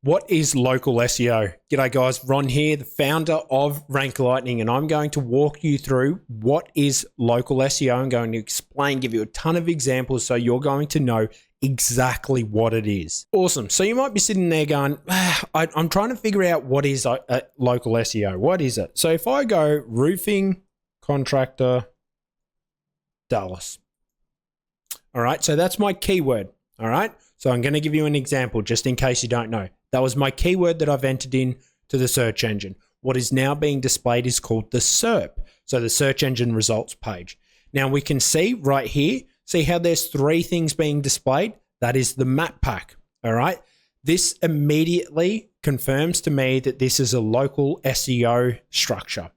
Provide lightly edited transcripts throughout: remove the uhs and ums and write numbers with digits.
What is local SEO? G'day guys, Ron here, the founder of Rank Lightning, and I'm going to walk you through what is local SEO. I'm going to explain, give you a ton of examples so you're going to know exactly what it is. Awesome. So you might be sitting there going, I'm trying to figure out what is local SEO. What is it? So if I go roofing contractor Dallas. All right, so that's my keyword. All right, so I'm going to give you an example just in case you don't know. That was my keyword that I've entered in to the search engine. What is now being displayed is called the SERP, so the search engine results page. Now we can see right here, see how there's three things being displayed? That is the map pack, all right? This immediately confirms to me that this is a local SEO structure.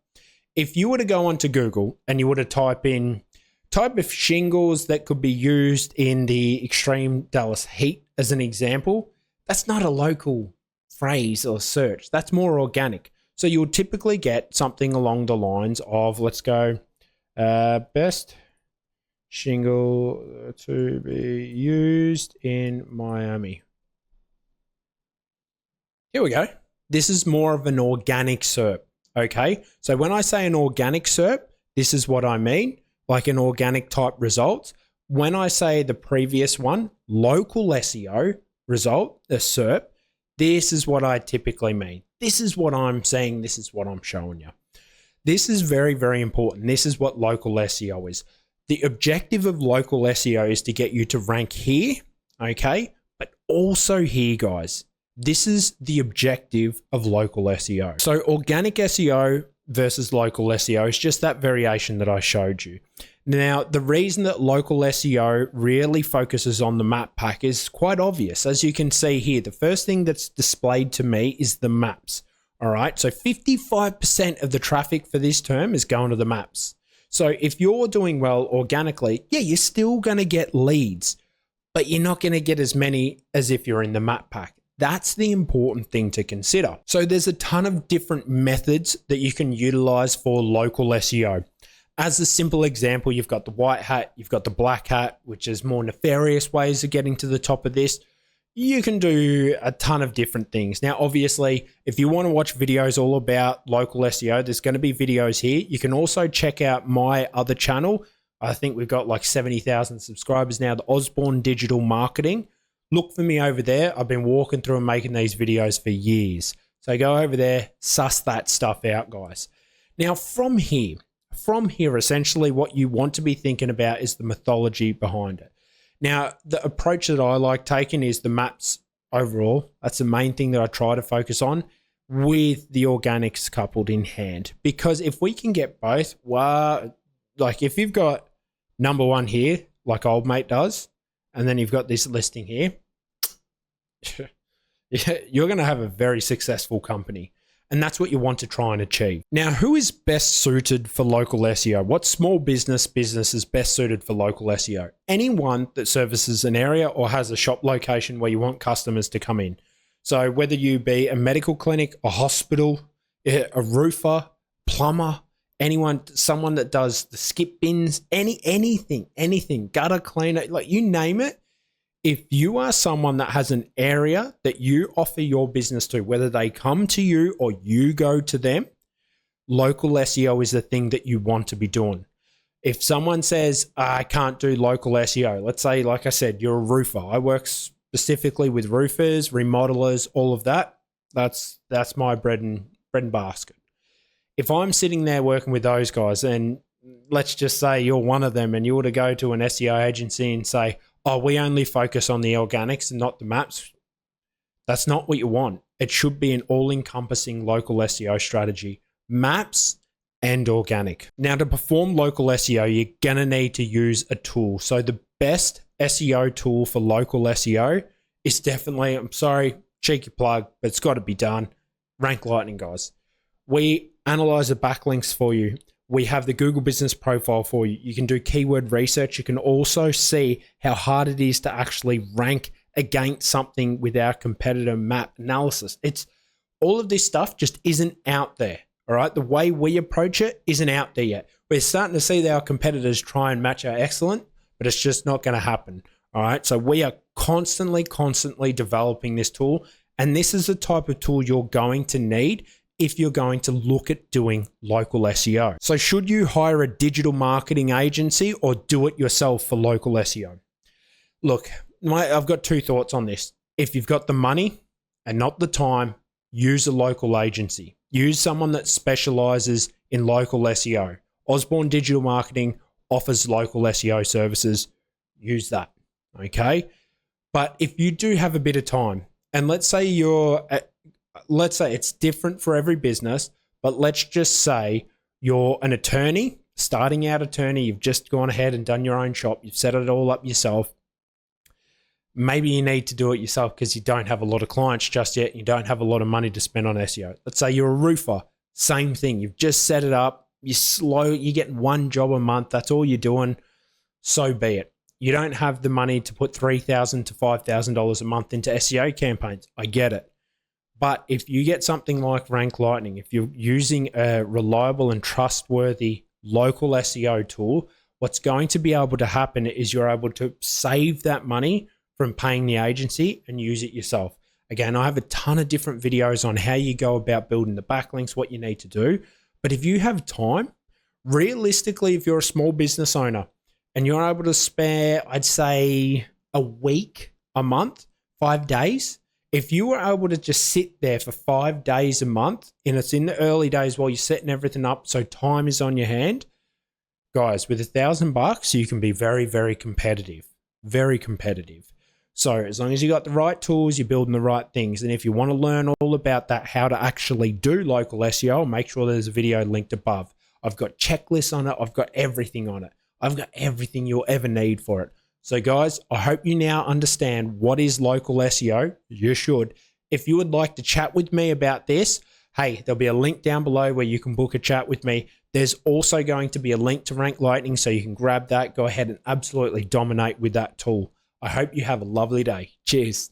If you were to go onto Google and you were to type in type of shingles that could be used in the extreme Dallas heat as an example, that's not a local phrase or search. That's more organic. So you'll typically get something along the lines of, let's go, best shingle to be used in Miami. Here we go. This is more of an organic SERP, okay? So when I say an organic SERP, this is what I mean, like an organic type result. When I say the previous one, local SEO result, a SERP, this is what I typically mean. This is what I'm saying. This is what I'm showing you. This is very, very important. This is what local SEO is. The objective of local SEO is to get you to rank here, okay? But also here, guys. This is the objective of local SEO. So organic SEO versus local SEO is just that variation that I showed you. Now, the reason that local SEO really focuses on the map pack is quite obvious. As you can see here, the first thing that's displayed to me is the maps. All right, so 55% of the traffic for this term is going to the maps. So if you're doing well organically, yeah, you're still going to get leads, but you're not going to get as many as if you're in the map pack. That's the important thing to consider. So there's a ton of different methods that you can utilize for local SEO. As a simple example, you've got the white hat, you've got the black hat, which is more nefarious ways of getting to the top of this. You can do a ton of different things. Now, obviously, if you want to watch videos all about local SEO, there's going to be videos here. You can also check out my other channel. I think we've got like 70,000 subscribers now, the Osborne Digital Marketing. Look for me over there. I've been walking through and making these videos for years. So go over there, suss that stuff out, guys. Now, from here, essentially what you want to be thinking about is the methodology behind it. Now, the approach that I like taking is the maps overall. That's the main thing that I try to focus on with the organics coupled in hand. Because if we can get both, well, like if you've got number one here, like old mate does, and then you've got this listing here, you're going to have a very successful company. And that's what you want to try and achieve. Now, who is best suited for local SEO? What small business is best suited for local SEO? Anyone that services an area or has a shop location where you want customers to come in. So whether you be a medical clinic, a hospital, a roofer, plumber, anyone, someone that does the skip bins, anything, gutter cleaner, like you name it. If you are someone that has an area that you offer your business to, whether they come to you or you go to them, local SEO is the thing that you want to be doing. If someone says, I can't do local SEO, let's say, like I said, you're a roofer. I work specifically with roofers, remodelers, all of that. That's my bread and basket. If I'm sitting there working with those guys, and let's just say you're one of them and you were to go to an SEO agency and say, oh, we only focus on the organics and not the maps. That's not what you want. It should be an all-encompassing local SEO strategy, maps and organic. Now, to perform local SEO, you're going to need to use a tool. So the best SEO tool for local SEO is definitely, I'm sorry, cheeky plug, but it's got to be done, Rank Lightning, guys. We analyze the backlinks for you. We have the Google Business Profile for you. You can do keyword research. You can also see how hard it is to actually rank against something with our competitor map analysis. It's all of this stuff just isn't out there. All right. The way we approach it isn't out there yet. We're starting to see that our competitors try and match our excellent, but it's just not going to happen. All right. So we are constantly developing this tool And this is the type of tool you're going to need if you're going to look at doing local SEO. So should you hire a digital marketing agency or do it yourself for local SEO? Look, I've got two thoughts on this. If you've got the money and not the time, use a local agency. Use someone that specializes in local SEO. Osborne Digital Marketing offers local SEO services. Use that, okay? But if you do have a bit of time, and let's say it's different for every business, but let's just say you're an attorney, starting out attorney, you've just gone ahead and done your own shop, you've set it all up yourself. Maybe you need to do it yourself because you don't have a lot of clients just yet. You don't have a lot of money to spend on SEO. Let's say you're a roofer, same thing. You've just set it up. You're slow. You're getting one job a month. That's all you're doing. So be it. You don't have the money to put $3,000 to $5,000 a month into SEO campaigns. I get it. But if you get something like Rank Lightning, if you're using a reliable and trustworthy local SEO tool, what's going to be able to happen is you're able to save that money from paying the agency and use it yourself. Again, I have a ton of different videos on how you go about building the backlinks, what you need to do. But if you have time, realistically, if you're a small business owner and you're able to spare, I'd say a week, a month, 5 days, if you were able to just sit there for 5 days a month, and it's in the early days while you're setting everything up, so time is on your hand, guys, with $1,000, you can be very, very competitive, very competitive. So as long as you got the right tools, you're building the right things. And if you want to learn all about that, how to actually do local SEO, make sure there's a video linked above. I've got checklists on it. I've got everything on it. I've got everything you'll ever need for it. So guys, I hope you now understand what is local SEO. You should. If you would like to chat with me about this, hey, there'll be a link down below where you can book a chat with me. There's also going to be a link to Rank Lightning, so you can grab that, go ahead and absolutely dominate with that tool. I hope you have a lovely day. Cheers.